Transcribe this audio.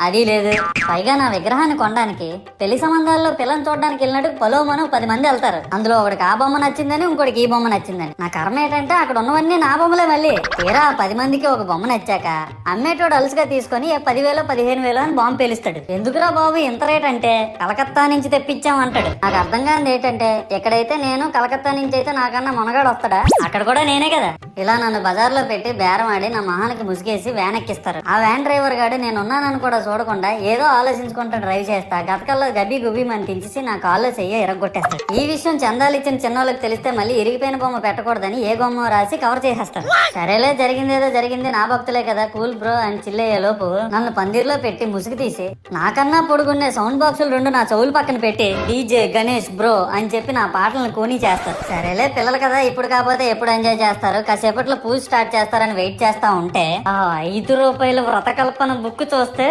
అది లేదు. పైగా నా విగ్రహాన్ని కొనడానికి పెళ్లి సంబంధాల్లో పిల్లని చూడడానికి వెళ్ళినట్టు పొలోమను 10 మంది వెళ్తారు. అందులో ఒకడికి ఆ బొమ్మ నచ్చిందని, ఇంకోటికి ఈ బొమ్మ నచ్చిందని. నా కర్మ ఏంటంటే అక్కడ ఉన్నవన్నీ నా బొమ్మలే. మళ్ళీ తీరా 10 మందికి ఒక బొమ్మ నచ్చాక అమ్మేటోడు అలుసుగా తీసుకొని 10,000 15,000 అని బాంబు పేలుస్తాడు. ఎందుకురా బాబు ఇంత రేట్ అంటే కలకత్తా నుంచి తెప్పించాం అంటాడు. నాకు అర్థం కానిది ఏంటంటే ఎక్కడైతే నేను కలకత్తా నుంచి అయితే నాకన్నా మునగాడు వస్తాడా, అక్కడ కూడా నేనే కదా. ఇలా నన్ను బజార్లో పెట్టి బేరం ఆడి నా మొహానికి ముసుగేసి వ్యాన్ ఎక్కిస్తారు. ఆ వ్యాన్ డ్రైవర్ గాడు నేనున్నానని కూడా చూడకుండా ఏదో ఆలోచించుకుంటూ డ్రైవ్ చేస్తా గతకల్లో గబ్బి గుబ్బి మని తించేసి నా కాల్లో చెయ్యి ఇరగొట్టేస్తాడు. ఈ విషయం చందాలు ఇచ్చిన చిన్నోళ్ళకి తెలిస్తే మళ్ళీ ఇరిగిపోయిన బొమ్మ పెట్టకూడదని ఏ బొమ్మ రాసి కవర్ చేసేస్తాడు. సరేలే జరిగిందేదో జరిగింది, నా భక్తులే కదా, కూల్ బ్రో అని చిల్లయ్యే లోపు నన్ను పందిర్లో పెట్టి ముసుగు తీసి నాకన్నా పొడుగుండే సౌండ్ బాక్సులు 2 నా చెవులు పక్కన పెట్టి డీజే గణేష్ బ్రో అని చెప్పి నా పాటలను కూని చేస్తారు. సరేలే పిల్లలు కదా, ఇప్పుడు కాకపోతే ఎప్పుడు ఎంజాయ్ చేస్తారు, కాసేపట్లో పూజ స్టార్ట్ చేస్తారని వెయిట్ చేస్తా ఉంటే ఆ 5 రూపాయల వ్రతకల్పన బుక్ చూస్తే